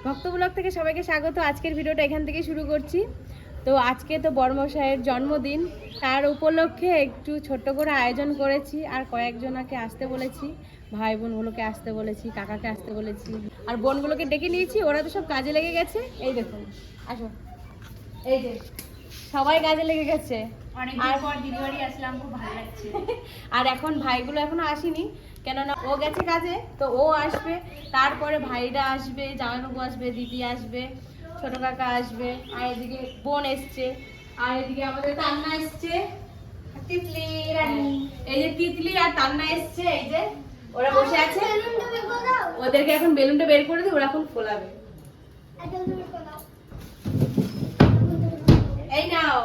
ভক্ত ব্লগ থেকে সবাইকে স্বাগত। আজকের ভিডিওটা এখান থেকে শুরু করছি। তো আজকে তো বড়মশাইয়ের জন্মদিন, তার উপলক্ষে একটু ছোট্ট করে আয়োজন করেছি। আর কয়েকজনকে আসতে বলেছি, ভাই বোনগুলোকে আসতে বলেছি, কাকাকে আসতে বলেছি, আর বোনগুলোকে ডেকে নিয়েছি। ওরা তো সব কাজে লেগে গেছে। এই দেখুন, আসো, এই যে সবাই কাজে লেগে গেছে। অনেকদিন পর দিদি বাড়ি আসলাম, খুব ভালো লাগছে। আর এখন ভাইগুলো এখনো আসেনি, কেননা ও গেছে কাজে, তো ও আসবে। তারপরে ভাইরা আসবে, জামাইবাবু আসবে, দিদি আসবে, ছোট কাকা আসবে, আর এদিকে বোন এসছে, আর এদিকে আমাদের তান্না এসছে, তিতলি রানী। এই যে তিতলি আর তান্না এসছে, এই যে ওরা বসে আছে। ওদেরকে এখন বেলুনটা বের করে দিই, ওরা এখন ফোলাবে। এই নাও,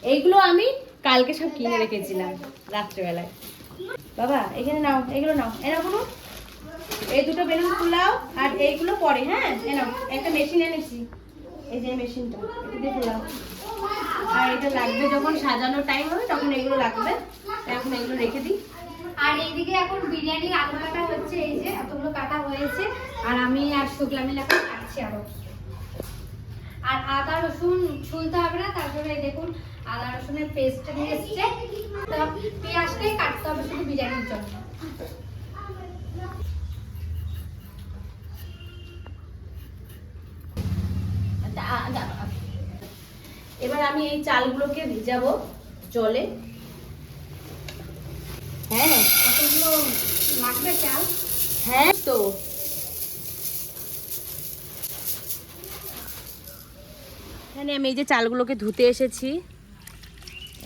এইগুলো আমি কালকে সব কিনে রেখেছিলাম রাত্রেবেলায়। বাবা এখানে নাও, এগুলো নাও, এরকম এই দুটো বেলুন ফুলাও, আর এইগুলো পরে। হ্যাঁ, এ নাও, একটা মেশিন এনেছি, এই যে মেশিনটা, এটা দিয়ে ফুলাও। আর এটা লাগবে যখন সাজানোর টাইম হবে, তখন এগুলো লাগবে। এখন এগুলো রেখে দিই। আর এইদিকে এখন বিরিয়ানির আলু কাটা হচ্ছে, এই যে এতগুলো কাটা হয়েছে। আর আমি আর শুক্লা মিলে এখন কাটছি আরো। আর আদা রসুন ছুলতে হবে না, তারপরে দেখুন আদা রসুনের পেস্ট নিয়ে এসছে। তো পেঁয়াজটাই কাটতে হবে শুধু বিরিয়ানির জন্য। এবার আমি এই চালগুলোকে ভিজাবো জলে। হ্যাঁ, কতগুলো লাগবে চাল? হ্যাঁ, তো এখানে আমি এই যে চালগুলোকে ধুতে এসেছি।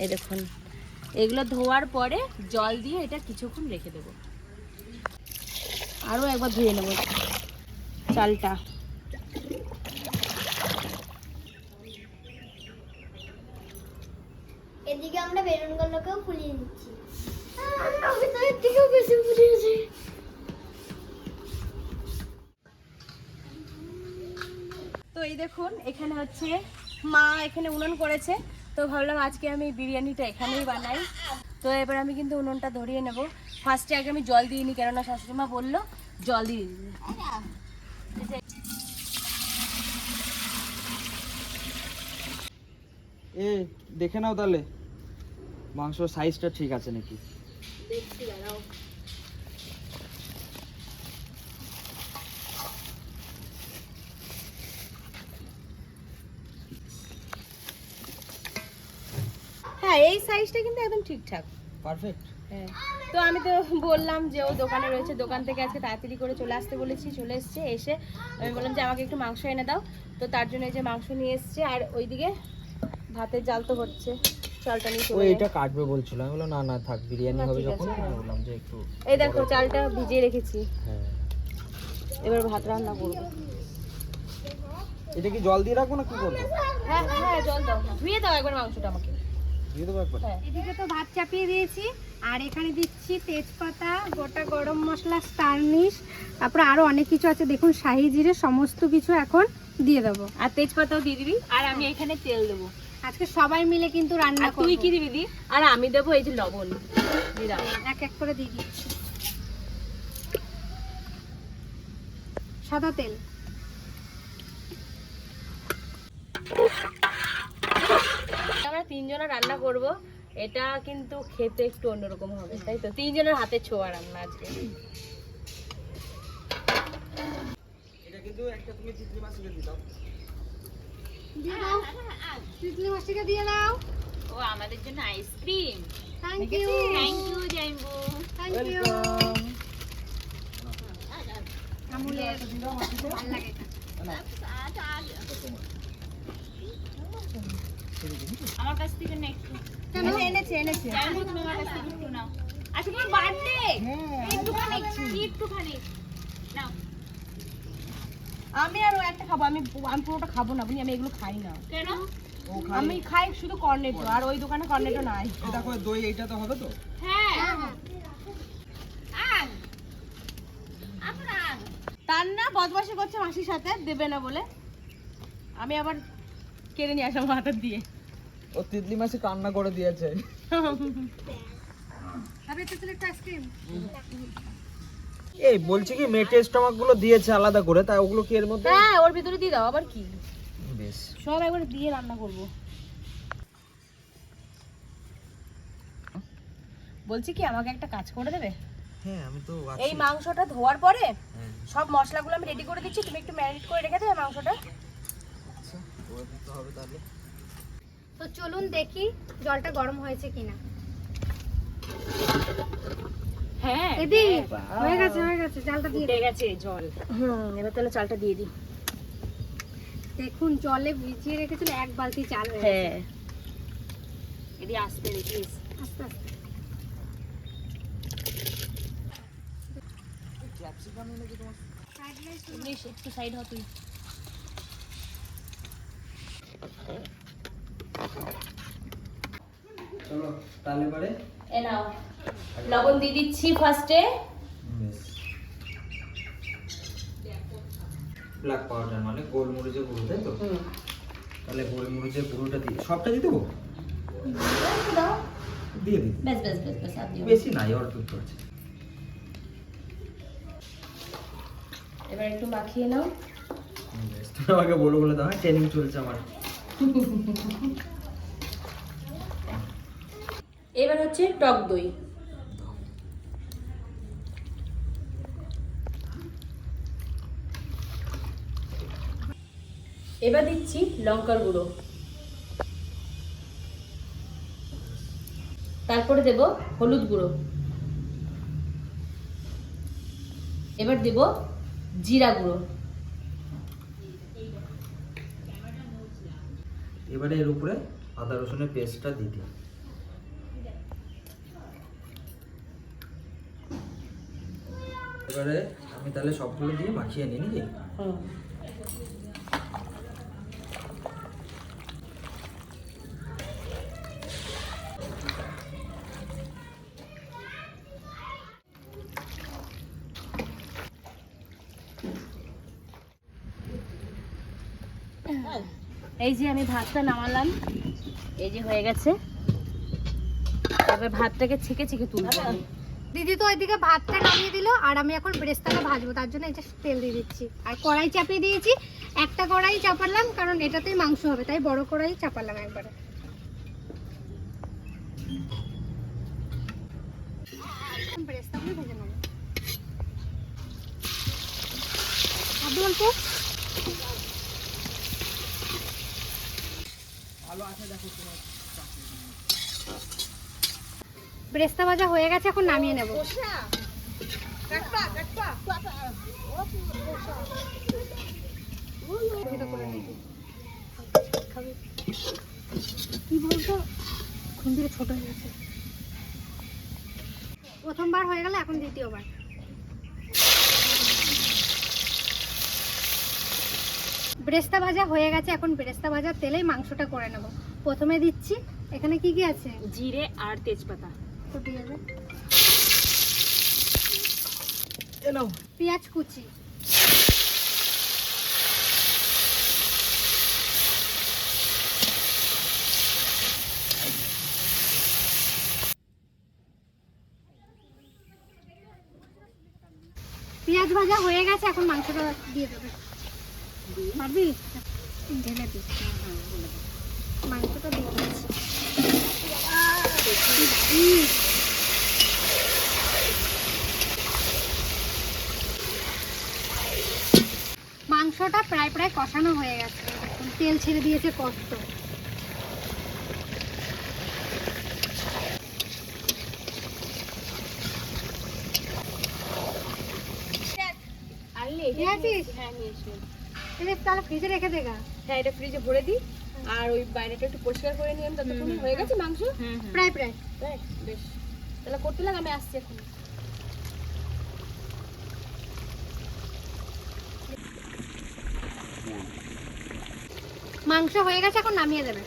এই দেখুন, এগুলো ধোয়ার পরে জল দিয়ে এটা কিছুক্ষণ রেখে দেবো। আরও একবার ধুয়ে নেব চালটা। এদিকে আমরা বেলুনগুলোকেও ফুলিয়ে নিচ্ছি। আমি তো এর থেকেও বেশি ফুলিয়েছি। তো এই দেখুন, এখানে হচ্ছে মা এখানে উনুন করেছে। তো ভাবলাম আজকে আমি বিরিয়ানিটা এখানেই বানাই। তো এবার আমি কিন্তু উনুনটা ধরিয়ে নেব। ফার্স্টে আগে আমি জল দিয়ে নিই, কেননা শাশুড়ি মা বললো জল দিয়ে দিই। এ দেখে নাও তাহলে মাংস সাইজটা ঠিক আছে নাকি। দেখছি, দাঁড়াও। হ্যাঁ, এই সাইজটা কিন্তু একদম ঠিকঠাক, পারফেক্ট। হ্যাঁ। তো আমি তো বললাম যে ও দোকানে রয়েছে, দোকান থেকে আজকে তাড়াতাড়ি করে চলে আসতে বলেছি। চলে এসছে, এসে আমি বললাম যে আমাকে একটু মাংস এনে দাও। তো তার জন্য এই যে মাংস নিয়ে এসছে। আর ওইদিকে ভাতের জাল তো হচ্ছে, চালটা নিয়ে ও চলে এটা কাটবে বলছিল, আমি বললাম না না থাক, বিরিয়ানি না, হবে ঠিক যখন আছে, হ্যাঁ। বললাম যে একটু। এই দেখো চালটা ভিজিয়ে রেখেছি, হ্যাঁ, এবার ভাত রান্না করবো। এটা কি জল দিয়ে রাখবো না কি করবো? হ্যাঁ হ্যাঁ, জল দাও, ধুয়ে দাও একবার মাংসটা আমাকে। দিয়ে দেবো একবার। হ্যাঁ, এদিকে তো ভাত চাপিয়ে দিয়েছি, আর এখানে দিচ্ছি তেজপাতা, গোটা গরম মশলা, স্টারনিশ, তারপরে আরো অনেক কিছু আছে দেখুন, শাহি জিরে, সমস্ত কিছু এখন দিয়ে দেবো। আর তেজপাতাও দিয়ে দিবি। আর আমি এখানে তেল দেবো। আজকে সবাই মিলে কিন্তু রান্না আর করব। তুই কি দিবি দি? আর আমি দেবো এই যে লবণ, দিয়ে দাও। এক এক করে দিয়ে দিচ্ছি। সাদা তেল। আমরা তিনজনের রান্না করব। এটা কিন্তু খেতে একটু অন্যরকম হবে, তাই তো? তিনজনের হাতে ছোঁয়া রান্না আজকে। এটা কিন্তু একটা তুমি চিতলি মাছকে দিয়ে দাও। দিয়ে দাও, চিতলি মাছটিকে দিয়ে দাও। ও আমাদের জন্য ice cream. Thank you, thank you জাইম্বু। Thank you. ওয়েলকাম। আমুলের ভালো লাগে এটা। আমার কাছ থেকে না একটু কেন? এনেছে এনেছে। জাইম্বু, তুমি আমার কাছ থেকে একটু নাও। আচ্ছা, তোমার বার্থডে একটুখানি, একটুখানি নাও। আমি আরো একটা খাবো। আমি আমি পুরোটা খাবো না, আমি এগুলো খাই না। কেন? ও খাই। আমি খাই শুধু কর্নেটো, আর ওই দোকানে কর্নেটো নাই। এটা কই দই, এইটা তো হবে তো। হ্যাঁ আন আপনার তার না বদমাশি করছে মাসির সাথে, দেবে না বলে। আমি আবার কেড়ে নিয়ে আসলাম হাতের দিয়ে। ও তিতলি মাছে কান্না করে দিয়েছে। আরে তো একটা আইসক্রিম। এই বলছি কি মেটে স্টমাক গুলো দিয়েছে আলাদা করে, তাই ওগুলো কি এর মধ্যে? হ্যাঁ ওর ভিতরে দিয়ে দাও, আবার কি বেশ। সব একবার দিয়ে রান্না করব। বলছি কি আমাকে একটা কাজ করে দেবে? হ্যাঁ আমি তো এই মাংসটা ধোয়ার পরে হ্যাঁ। সব মশলাগুলো আমি রেডি করে দিচ্ছি, তুমি একটু ম্যারিনেট করে রেখে দেবে মাংসটা। আচ্ছা করে দিতে হবে তাহলে। তো চলুন দেখি জলটা গরম হয়েছে কিনা। হ্যাঁ এদি হয়ে গেছে চালটা দিয়ে উঠে গেছে জল। এবার তাহলে চালটা দিয়ে দিই। দেখুন জলে ভিজিয়ে রেখেছিল 1 বালতি চাল হয়ে গেছে। হ্যাঁ এদি আসতে দেখিস। আস্তে আস্তে ক্যাপসিকাম এনে কি তোমার? ইংলিশ একটু সাইড হ তুই। চলো তাহলে পরে এ নাও লবণ দিয়ে দিচ্ছি ফার্স্টে। বেশ। ব্ল্যাক পাউডার মানে গোলমরিচের গুঁড়ো, তাই তো? তাহলে গোলমরিচের গুঁড়োটা দিয়ে সবটা দিয়ে দেবো? দাও দিয়ে দিই। বেশ বেশ বেশ বেশ আর দিও না। বেশি নাই, অল্প একটু আছে। এবার একটু মাখিয়ে নাও। বেশ, তুমি আমাকে বলো বলে দাও, ট্রেনিং চলছে আমার। এবার হচ্ছে টক দই। এবার দিচ্ছি লঙ্কার গুঁড়ো, তারপরে দেব হলুদ গুঁড়ো, এবার দেব জিরা গুঁড়ো। এবারে এর উপরে আদা রসুনের পেস্টটা দিতে। এবারে আমি তাহলে সবগুলো দিয়ে মাখিয়ে নিই নাকি? এই যে আমি ভাতটা নামালাম, এই যে হয়ে গেছে। এবার ভাতটাকে ছেঁকে ছেঁকে তুলবো। দিদি তো ওইদিকে ভাতটা নামিয়ে দিল, আর আমি এখন ব্রেস্তাটা ভাজবো, তার জন্য এই যে তেল দিয়ে দিচ্ছি। আর কড়াই চাপিয়ে দিয়েছি, একটা কড়াই চাপালাম কারণ এটাতেই মাংস হবে, তাই বড় কড়াই চাপালাম একবারে। ব্রেস্তাগুলো ভেজে নেবো আদু অল্প। ব্রেস্তা ভাজা হয়ে গেছে, এখন নামিয়ে নেব। কি বলতো খুন্দিরে ছোট হয়ে গেছে। প্রথমবার হয়ে গেল, এখন দ্বিতীয়বার। ব্রেস্তা ভাজা হয়ে গেছে, এখন ব্রেস্তা ভাজার তেলেই মাংসটা করে নেব। প্রথমে দিচ্ছি, এখানে কি কি আছে? জিরে আর তেজপাতা। ফুটে যাবে। এ নাও। পেঁয়াজ কুচি, পেঁয়াজ ভাজা হয়ে গেছে, এখন মাংসটা দিয়ে দেবে। পারবি? ঢেলে দিই। মাংসটা দিয়ে দিচ্ছি। মাংসটা প্রায় প্রায় কষানো হয়ে গেছে, তেল ছেড়ে দিয়েছে কষ্ট। আনলে নিয়ে আসিস? হ্যাঁ নিয়ে এসো। এটা তাহলে ফ্রিজে রেখে দেগা। হ্যাঁ এটা ফ্রিজে ভরে দিই, আর ওই বাইরেটা একটু পরিষ্কার করে নিয়ে ততক্ষণ হয়ে গেছে মাংস। প্রায় প্রায়। দেখ, বেশ তাহলে করতে লাগ, আমি আসছি এখন। মাংস হয়ে গেছে, এখন নামিয়ে দেবে।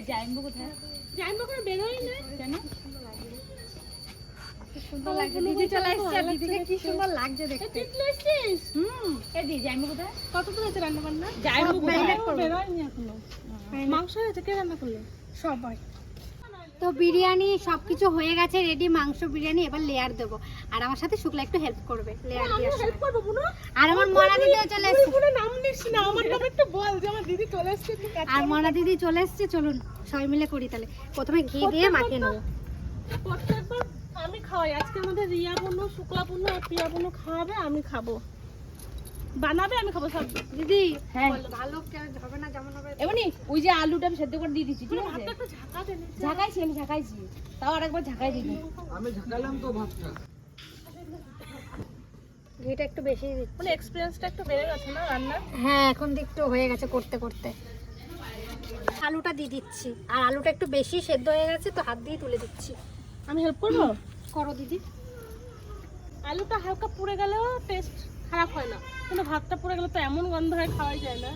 জাইম্বু কোথায়? জাইম্বু করে বেরোই না কেন? সুন্দর লাগছে, দিদি চলে এসেছে, আর দিদিকে কি সুন্দর লাগছে দেখতে। এই জাইমু কোথায়? কত তো হয়েছে রান্না বান্না? সব marinate করবো। বেরোয়নি এখনো। মাংস হয়েছে, কে রান্না করলো? সবাই। তো বিরিয়ানি সবকিছু হয়ে গেছে রেডি, মাংস বিরিয়ানি, এবার লেয়ার দেবো। আর আমার সাথে শুক্লা একটু হেল্প করবে লেয়ার দিয়ে। হেল্প করবো বুনো? আর আমার মনা দিদিও চলে এসেছে। পুরো নাম নিস না, আমার নাম একটু বল যে আমার দিদি চলে এসেছে। একটু কাট। আর মনা দিদি চলে এসেছে, চলুন সবাই মিলে করি তাহলে। প্রথমে ঘি দিয়ে মাখিয়ে নেবো। প্রত্যেকবার আমি খাওয়াই, আজকে আমাদের রিয়া বোনও, শুক্লা বোনও আর প্রিয়া বোনও খাওয়াবে, আমি খাবো, বানাবে, আমি খাবো সব। দিদি হ্যাঁ। ভালো হবে না যেমন হবে। এমনি ওই যে আলুটা আমি সেদ্ধ করে দিয়ে দিচ্ছি, ঠিক আছে? একটু ঝাঁকা দে নিচে। ঝাঁকাইছি, আমি ঝাঁকাইছি, তাও আরেকবার ঝাঁকাই দিবি। আমি ঝাঁকালাম তো ভাতটা। ঘিটা একটু বেশি দিচ্ছি। মানে এক্সপেরিয়েন্সটা একটু বেড়ে গেছে না রান্নার? হ্যাঁ এখন একটু হয়ে গেছে করতে করতে। আলুটা দিয়ে দিচ্ছি, আর আলুটা একটু বেশি সেদ্ধ হয়ে গেছে তো হাত দিয়ে তুলে দিচ্ছি। আমি হেল্প করবো? করো দিদি। আলুটা হালকা পুড়ে গেলেও টেস্ট খারাপ হয় না, কিন্তু ভাতটা পুড়ে গেলে তো এমন গন্ধ হয়, খাওয়াই যায় না।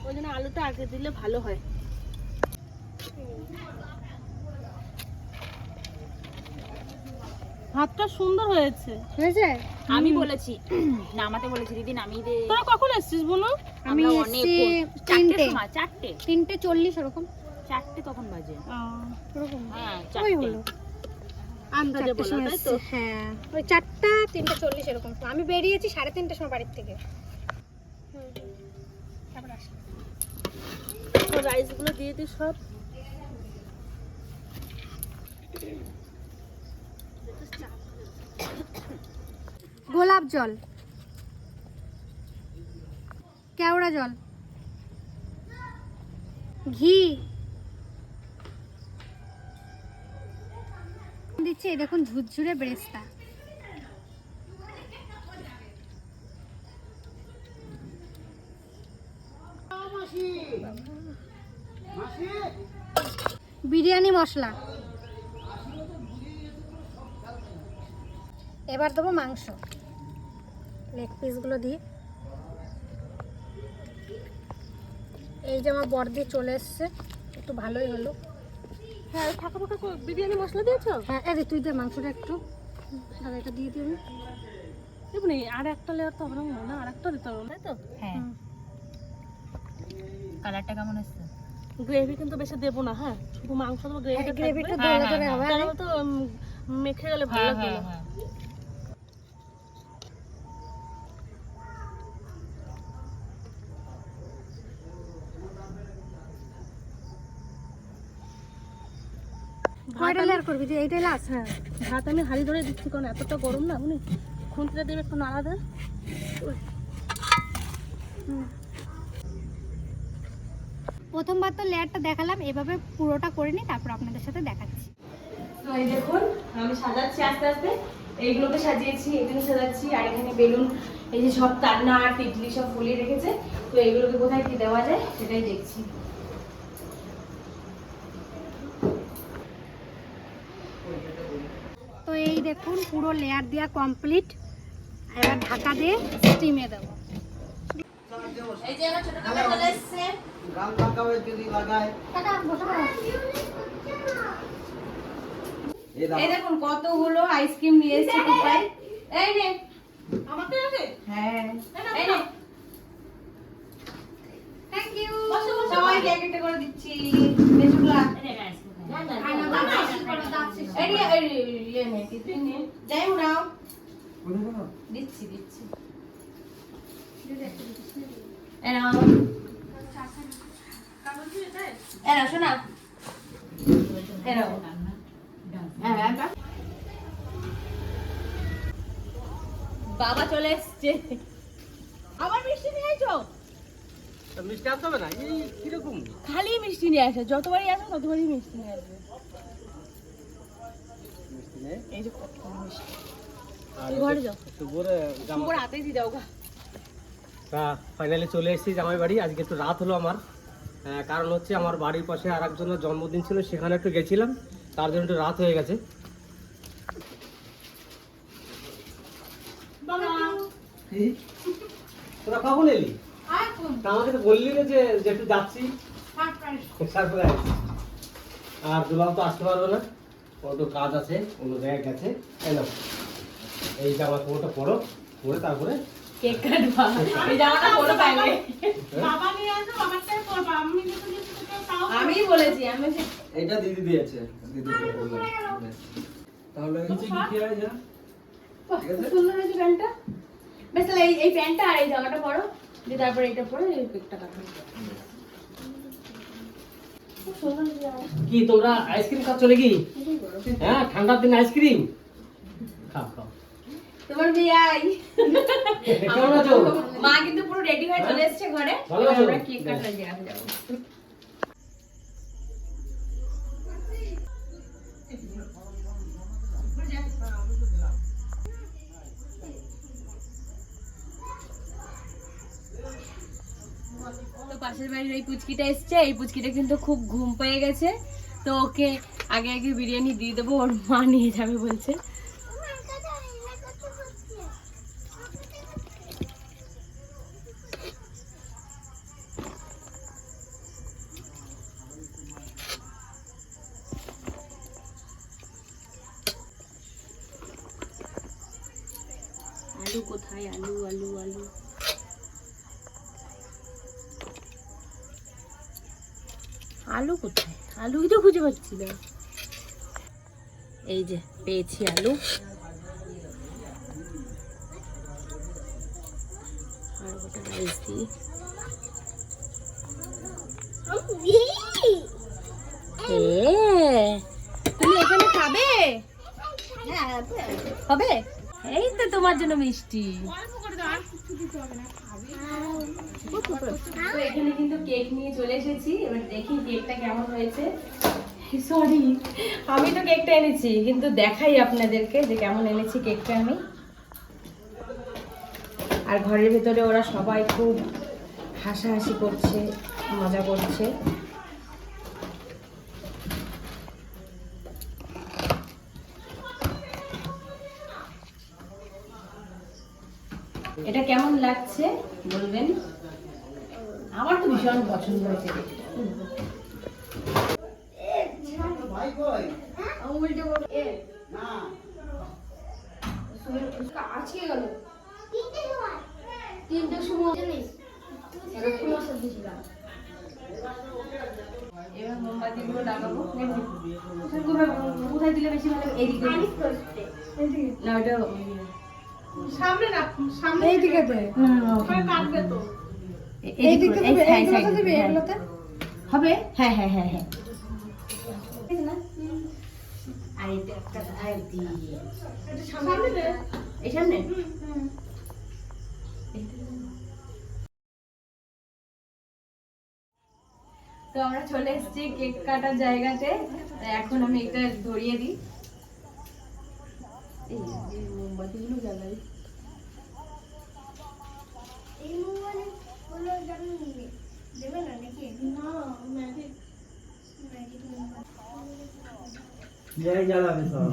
ওই জন্য আলুটা আগে দিলে ভালো হয়। ভাতটা সুন্দর হয়েছে। হয়েছে? আমি বলেছি নামাতে বলেছি দিদি নামিয়ে দে। তোরা কখন এসছিস বোনো? আমি আমরা অনেক এসছি চারটে 3:40 ওরকম। 4টে তখন বাজে। ওরকম হ্যাঁ ওই 4টে। হলো আন্দাজে বলা, সময় তাই তো? এসছি, হ্যাঁ ওই 4:40 এরকম। আমি বেরিয়েছি 3:30টার সময় বাড়ির থেকে। তারপর আসি। তো রাইসগুলো দিয়ে দিই সব। গোলাপ জল, কেওড়া জল, ঘি দিচ্ছি। এই দেখুন ঝুরঝুরে ব্রেস্তা। বিরিয়ানি মশলা। এবার দেবো মাংস, লেগ পিসগুলো দিই। এই যে আমার বর্দি চলে এসছে, একটু ভালোই হলো। হ্যাঁ, ফাঁকা ফাঁকা বিরিয়ানি মশলা দিয়েছো? হ্যাঁ আরে তুই দে মাংসটা একটু, আর এটা দিয়ে দিবি। এমনি আর একটা লেয়ার তো আমরা না, আর একটা দিতে হবে, তাই তো? হ্যাঁ কালারটা কেমন এসেছে? গ্রেভি কিন্তু বেশি দেবো না, হ্যাঁ শুধু মাংস দেবো, গ্রেভিটা গ্রেভিটা থাকবে। দোলা দোলা হবে। তাহলে তো মেখে গেলে ভালো হ্যাঁ লাগবে হ্যাঁ না। হ্যাঁ। কয়টা লেয়ার করবি তুই? এইটাই লাস্ট? হ্যাঁ, ভাত আমি হাঁড়ি ধরে দিচ্ছি, কারণ এতটা গরম না, উনি খুন্তিটা দেবে একটু নাড়া দেয়। প্রথমবার তো লেয়ারটা দেখালাম, এভাবে পুরোটা করে নিই, তারপর আপনাদের সাথে দেখাচ্ছি। তো এই দেখুন আমি সাজাচ্ছি আস্তে আস্তে, এইগুলোকে সাজিয়েছি, এখানে সাজাচ্ছি, আর এখানে বেলুন, এই যে সব কান্না আর টিকলি সব ফুলিয়ে রেখেছে, তো এইগুলোকে কোথায় কি দেওয়া যায় সেটাই দেখছি। তো এই দেখুন পুরো লেয়ার দেওয়া কমপ্লিট। এবার ঢাকা দিয়ে স্টিমে দেবো। এই যে আমার ছোট কাকা চলে এসেছে। গান লাগাবে যদি লাগায়। টাটা বসে পড়ো। এই দাও। এই দেখুন কতগুলো আইসক্রিম নিয়ে এসেছে কোথায়। এই নে আমাকে আছে। হ্যাঁ এই নে থ্যাংক ইউ। সবাইকে এক একটা করে দিচ্ছি। মেজুলা এই নে এই নে তুই নে যাই উড়াও। কোথায় গেল? দিচ্ছি দিচ্ছি এরাও এরা শোনা এরাও বাবা চলে এসছে। আবার মিষ্টি নিয়ে আইছো? মিষ্টি আনতে হবে না, এই কিরকম? খালি মিষ্টি নিয়ে আসে, যতবারই আসো ততবারই মিষ্টি নিয়ে আসবে। মিষ্টি নেই। এই যে কত মিষ্টি। আর তুই ঘরে যাও, শুভরে শুভর হাতেই দিয়ে দাও গা। ফাইনালি চলে এসেছি জামাই বাড়ি। আজকে একটু রাত হলো আমার, কারণ হচ্ছে আমার বাড়ির পাশে আর একজনের জন্মদিন ছিল, সেখানে একটু গেছিলাম, তার জন্য একটু রাত হয়ে গেছে। তোরা কখন এলি? তা আমাকে তো বললি না যে একটু যাচ্ছি। সারপ্রাইজ। আর দুলাল তো আসতে পারবে না, কত কাজ আছে, অন্য জায়গায় গেছে। এই নাও, এই জামা কাপড়টা পরো, পরে তারপরে কেক কাটবা। এই জামাটা পরে পাইবে। বাবা নিয়ে আসো, বাবারটাই পরবা। আমি যখন কিছু কোথাও তাও আমি বলেছি, আমি এটা দিদি দিয়েছে, দিদি বললাম। তাহলে নিচে কি খেয়ে যা। ঠিক আছে? সুন্দর হয়েছে প্যান্টটা। বেশ, তাহলে এই প্যান্টটা আর এই জামাটা পরো, দিয়ে তারপরে এটা পরে এই কেকটা কাটো। খুব সুন্দর হয়েছে জামাটা। কি তোমরা আইসক্রিম খাচ্ছ নাকি? হ্যাঁ, ঠান্ডার দিনে আইসক্রিম খাও খাও। তোমার বিয়াই। কেমন আছো? মা কিন্তু পুরো রেডি হয়ে চলে এসেছে ঘরে। ভালো আছো? আমরা কেক কাটার জায়গায় যাবো। তো পাশের বাড়ির এই পুচকিটা এসছে, এই পুচকিটা কিন্তু খুব ঘুম পেয়ে গেছে, তো ওকে আগে আগে বিরিয়ানি দিয়ে দেবো, ওর মা নিয়ে যাবে বলছে। আলু কোথায়? আলু আলু আলু আলু কোথায়? আলুই তো খুঁজে পাচ্ছি না। এই যে পেয়েছি আলু। আর গোটা রাইস দিই। তুমি এখানে খাবে? হবে? এই তো তোমার জন্য মিষ্টি। তো এখানে কিন্তু কেক নিয়ে চলে এসেছি, এবার দেখি কেকটা কেমন হয়েছে। সরি, আমি তো কেকটা এনেছি, কিন্তু দেখাই আপনাদেরকে যে কেমন এনেছি কেকটা আমি। আর ঘরের ভেতরে ওরা সবাই খুব হাসাহাসি করছে, মজা করছে। এটা কেমন লাগছে বলবেন? আমার তো ভীষণ পছন্দ হয়েছে কেকটা। আজকে গেল 3টের সময় এবার মোমবাতিগুলো লাগাবো। কোথায় দিলে বেশি ভালো? এইদিকে না, ওটা সামনে না, সামনে এইদিকে দে। সবাই কাটবে তো। এইদিকে হবে। হ্যাঁ হ্যাঁ হ্যাঁ হ্যাঁ। আর এটা একটা আর দিয়ে সামনে দে। এই সামনে। তো আমরা চলে এসেছি কেক কাটার জায়গাতে। এখন আমি এটা ধরিয়ে দিই। এই যে মোমবাতিগুলো জ্বালাই। এই মোবাইলে হলো জানি দেবে না নাকি? না, ম্যাজিক। ম্যাজিক যাই জ্বালাবে সব।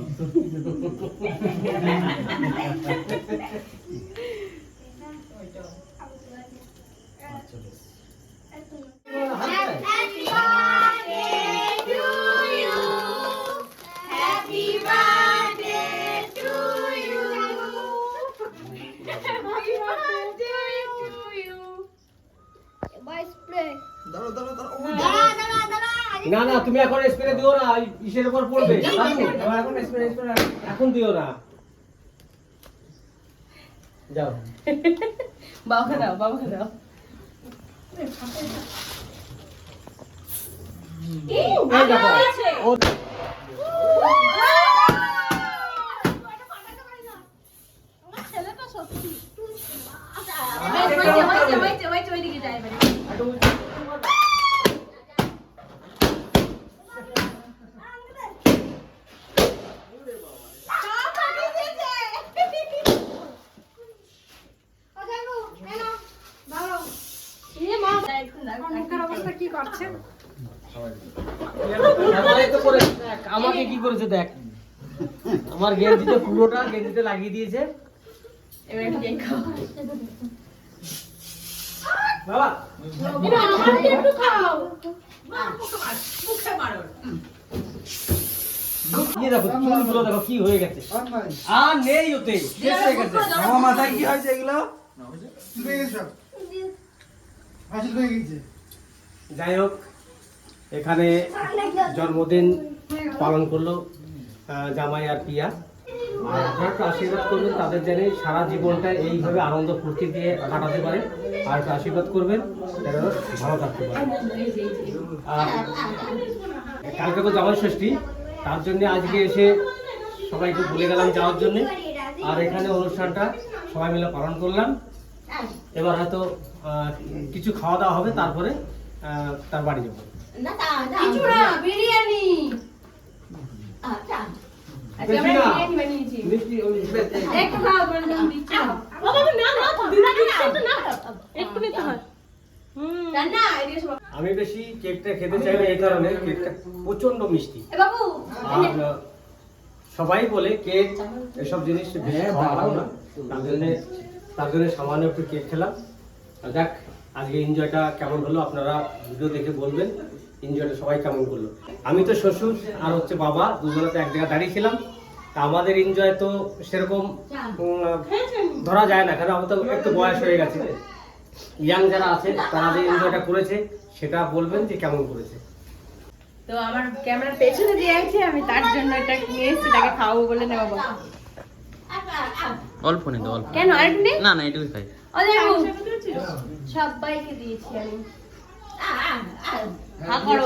আচ্ছা বেশ। দাঁড়াও দাঁড়াও দাঁড়াও। না না, তুমি এখন স্প্রে দিও না, ওই ইসের উপর পড়বে। এখন স্প্রে এখন দিও না, যাও। বাবাকে দাও, বাবাকে দাও। এই দেখো, ও ওইদিকে যাই এবারে। অবস্থা কি করছে? আমাকে কি করেছে দেখ, আমার গেঞ্জিতে পুরোটা গেঞ্জিতে লাগিয়ে দিয়েছে। এবার একটু কেক খাও। বাবা একটু খাও। মুখে মারো। এই দেখো চুলগুলো দেখো কি হয়ে গেছে, আর নেই ওতে, শেষ হয়ে গেছে। আমার মাথায় কি হয়েছে এগুলো? যাই হোক, এখানে জন্মদিন পালন করলো জামাই আর পিয়া। আর আপনারা একটু আশীর্বাদ করবেন তাদের, যেন সারা জীবনটা এইভাবে আনন্দ ফুর্তি দিয়ে কাটাতে পারে। আর একটু আশীর্বাদ করবেন যেন ভালো থাকতে পারে। আর কালকে তো জামাই ষষ্ঠী, তার জন্য আজকে এসে সবাইকে ভুলে গেলাম যাওয়ার জন্য। আর এখানে অনুষ্ঠানটা সবাই মিলে পালন করলাম। এবার হয়তো কিছু খাওয়া দাওয়া হবে, তারপরে তার বাড়ি যাবো। কিছু না, বিরিয়ানি। আজকে আমরা বিরিয়ানি বানিয়েছি। একটু খাও, বলে দাও দিচ্ছি। একটু নিতে হয়। রান্না এদিকে সব। আমি বেশি কেকটা খেতে চাই না, এই কারণে কেকটা প্রচন্ড মিষ্টি। এ বাবু, আর সবাই বলে কেক এসব জিনিস বেশি খাওয়া ভালো না, তার জন্য সামান্য একটু কেক খেলাম। আর যাক, আজকে এনজয়টা কেমন হলো আপনারা ভিডিও দেখে বলবেন এনজয়টা সবাই কেমন করলো। আমি তো শ্বশুর আর হচ্ছে বাবা দুজনে তো এক জায়গায় দাঁড়িয়েছিলাম। তা আমাদের এনজয় তো সেরকম ধরা যায় না, কারণ আমার তো একটু বয়স হয়ে গেছে। ইয়াং যারা আছে তারা যে এনজয়টা করেছে সেটা বলবেন যে কেমন করেছে। তো আমার ক্যামেরার পেছনে যে আছে, আমি তার জন্য এটা নিয়ে এসেছি, তাকে খাওয়াবো বলে নেবো বাবা। অল্প নেই তো, অল্প। কেন আরেকটু নেই? না না, এটুকুই খাই। ও দেখো, সবাইকে দিয়েছি আমি। খা করো।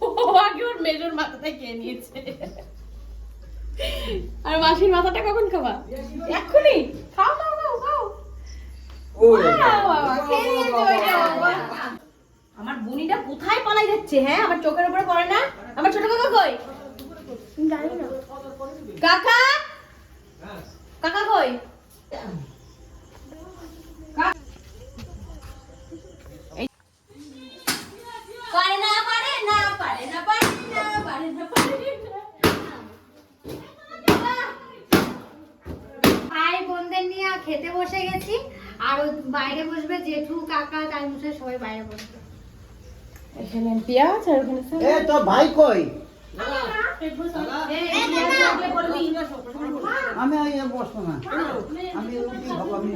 ও আগে ওর মেজর মাথাটা খেয়ে নিয়েছে। আর মাসির মাথাটা কখন খাবা? এক্ষুনি খাও খাও খাও খাও। বাবা, খেয়ে নিয়েছে ওইটা। আমার বুনিটা কোথায় পালাই যাচ্ছে? হ্যাঁ, আমার চোখের উপরে পড়ে না। আমার ছোট কাকা কই? জানি না। কাকা, কাকা কই? পারে না পারে না পারে না পারে না পারে না পারে না। ভাই বোনদের নিয়ে খেতে বসে গেছি, আর বাইরে বসবে জেঠু, কাকা, তাইমুসে, সবাই বাইরে বসবে। এখানে পেঁয়াজ আর ওখানে এ তো ভাই কই? আমি বসবো না, আমি রুটি খাবো। আমি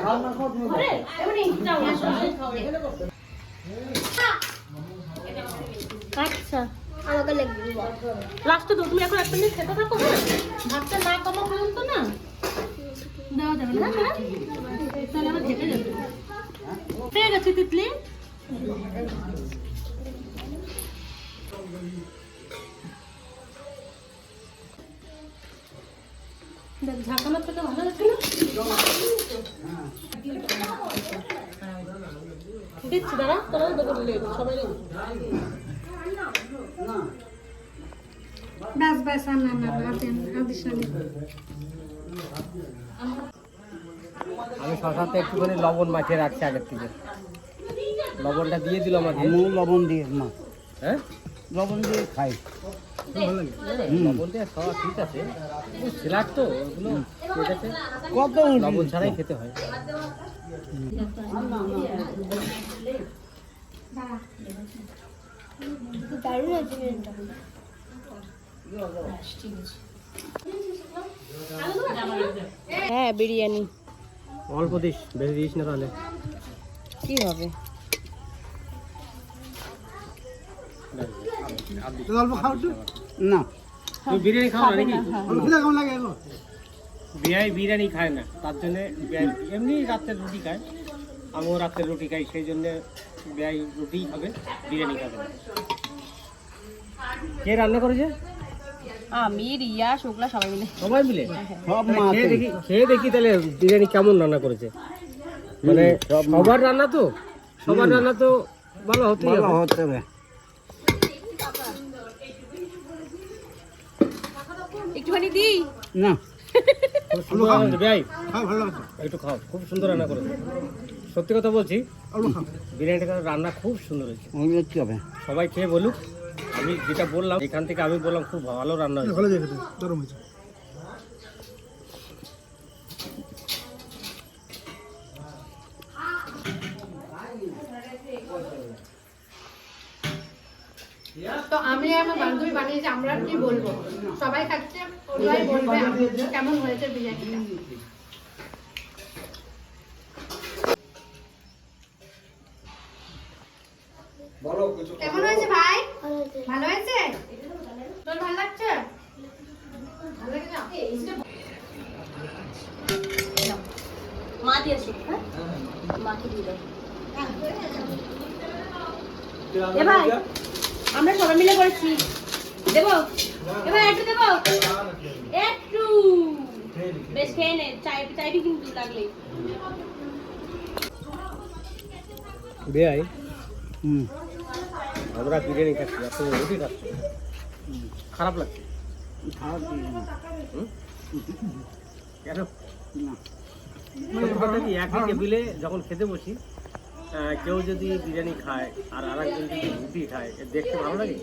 খাও না খাও তুমি বসো। আচ্ছা, আমাকে লাগবে। লাস্টে তো তুমি এখন একটা মিনিট খেতে থাকো, ভাতটা না কমা পর্যন্ত না দেওয়া যাবে না, তাহলে আবার ঘেটে যাবে। পেয়ে গেছি তিতলি। দেখ ঝাঁকা মাছটা ভালো লাগছে না? দিচ্ছি দাঁড়া, তোরা সবাই ব্যাস ব্যাস, আর না না, হাতে হাদিস না। আমি শশাতে একটুখানি লবণ মাখিয়ে রাখছি আগের থেকে, লবণটা দিয়ে দিল আমাকে। আমি লবণ দিয়ে মা, হ্যাঁ লবণ দিয়ে খাই। লবণ দিয়ে খাওয়া ঠিক আছে, সিলাট তো ওগুলো ঠিক আছে, কত লবণ ছাড়াই খেতে হয়। দারুণ আছে বিরিয়ানিটা। হ্যাঁ বিরিয়ানি অল্প দিস, বেশি দিস না তাহলে কি হবে? অল্প খাও তো না, তুই বিরিয়ানি খাও না নাকি? কেমন লাগে এখন? বিয়াই বিরিয়ানি খায় না, তার জন্য এমনি রাত্রের রুটি খায়। আমিও রাত্রের রুটি খাই, সেই জন্য বিয়াই রুটিই খাবে, বিরিয়ানি খাবে না। কে রান্না করেছে? আমি, রিয়া, শুক্লা সবাই মিলে। সবাই মিলে? সব তাহলে মা খেয়ে দেখি তাহলে বিরিয়ানি কেমন রান্না করেছে। মানে সবার রান্না তো, সবার রান্না তো ভালো হতেই ভালো হবে। হতে হবে। একটুখানি দিই। না খুব সুন্দর রান্না করেছে বিয়াই, খাও, ভালো লাগছে। একটু খাও, খুব সুন্দর রান্না করেছে। সত্যি কথা বলছি, অল্প খাও, বিরিয়ানিটা রান্না খুব সুন্দর হয়েছে। ওইগুলো কি হবে? সবাই খেয়ে বলুক, আমি যেটা বললাম এখান থেকে আমি বললাম খুব ভালো রান্না হয়েছে। ভালো দেখে দারুণ হয়েছে। তো আমি আর আমার বান্ধবী বানিয়েছি, আমরা আর কি বলবো, সবাই খাচ্ছে, ওরাই বলবে কেমন হয়েছে বিরিয়ানিটা। বলো কিছু কেমন হয়েছে ভাই? ভালো হয়েছে। ভালো হয়েছে? তোর ভালো লাগছে? ভালো লাগে না? মা দিয়েছো, হ্যাঁ মাকে দিয়ে দাও। এ ভাই আমরা সবাই মিলে করেছি, দেবো এবার একটু দেবো, একটু বেশ খেয়ে নে, চাইবি কিন্তু লাগলেই। বেআই আমরা বিরিয়ানি খাচ্ছি, আপনি রুটি খাচ্ছি, খারাপ লাগছে কেন? সত্যি কথা কি, একই টেবিলে যখন খেতে বসি, কেউ যদি বিরিয়ানি খায় আর আরেকজন যদি রুটি খায়, দেখতে ভালো লাগে?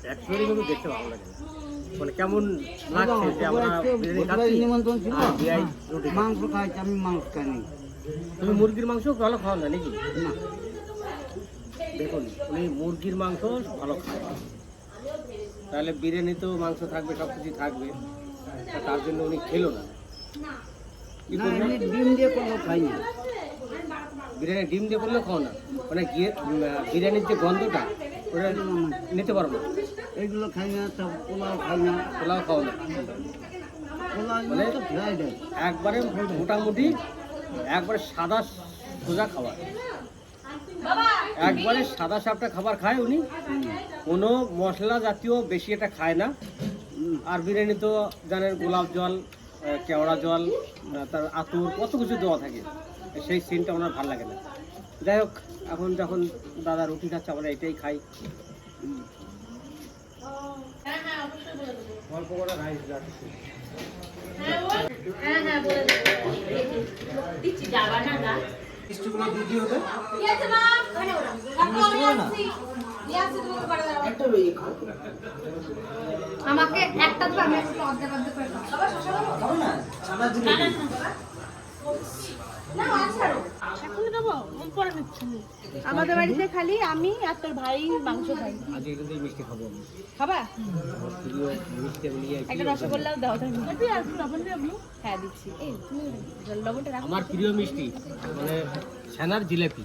অ্যাকচুয়ালি কিন্তু দেখতে ভালো লাগে না। মানে কেমন লাগছে যে আমরা বিরিয়ানি খাচ্ছি নিমন্ত্রণ ছিল, আর বেআই রুটি খাচ্ছে। মাংস খাইছি, আমি মাংস খাইনি। তুমি মুরগির মাংস ভালো খাওয়া না নাকি? না, দেখুন উনি মুরগির মাংস ভালো খায়, তাহলে বিরিয়ানি তো মাংস থাকবে, সব কিছু থাকবে, তা তার জন্য উনি খেলো না। কি না, করবে? এমনি ডিম দিয়ে কোনো খাইনি। বিরিয়ানি ডিম দিয়ে করলেও খাও না, মানে বিরিয়ানির যে গন্ধটা ওটা নিতে পারো না, এগুলো খাই না, সব পোলাও খাই না। পোলাও খাও না, পোলাও মানে তো ফ্রাইড রাইস। একবারে মোটামুটি একবারে সাদা সোজা খাবার, একবারে সাদা সাপটা খাবার খায় উনি, কোনো মশলা জাতীয় বেশি এটা খায় না। আর বিরিয়ানি তো জানেন গোলাপ জল, কেওড়া জল, তার আতর, কত কিছু দেওয়া থাকে, সেই সিনটা ওনার ভালো লাগে না। যাই হোক, এখন যখন দাদা রুটি খাচ্ছে আমরা এটাই খাই। অল্প করে রাইস লাগছে। হ্যাঁ হ্যাঁ বলে দেবো, দিচ্ছি যাবা না গা। মিষ্টিগুলো দিয়ে দিও তো। কি আছে মা? আমি আসছি, তোমাকে পারে দাও। একটা রয়ে খাও। আমাকে একটা তো আমি একটু অর্ধেক অর্ধেক করে খাবো। খাও না, ছানা দিলে দিও। না আছাড়ো এখন দেবো, পরে নিচ্ছি। আমাদের বাড়িতে খালি আমি আর তোর ভাই মাংস খাই। আজকে কিন্তু এই মিষ্টি খাবো আমি। খাবা? আমার প্রিয় মিষ্টি আমি নিয়ে একটা রসগোল্লাও দাও তাহলে। লবণ দেবো? হ্যাঁ দিচ্ছি। এই তুমি লবণটা রাখো। আমার প্রিয় মিষ্টি মানে ছানার জিলাপি,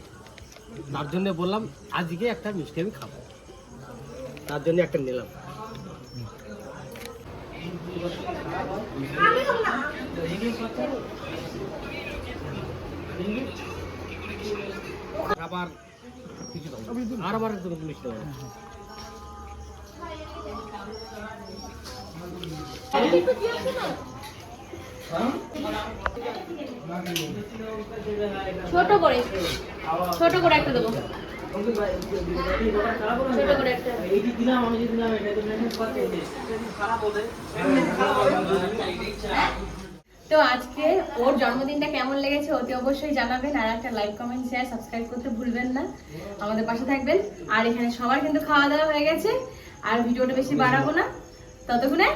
তার জন্য বললাম আজকে একটা মিষ্টি আমি খাবো, তার জন্য একটা নিলাম। আবার কিছু দাও, আর আমার একটু মিষ্টি দাও। ছোট করে একটা দেবো, ছোট করে একটা। তো আজকে ওর জন্মদিনটা কেমন লেগেছে অতি অবশ্যই জানাবেন, আর একটা লাইক কমেন্ট শেয়ার সাবস্ক্রাইব করতে ভুলবেন না, আমাদের পাশে থাকবেন। আর এখানে সবার কিন্তু খাওয়া দাওয়া হয়ে গেছে, আর ভিডিওটা বেশি বাড়াবো না, ততক্ষণে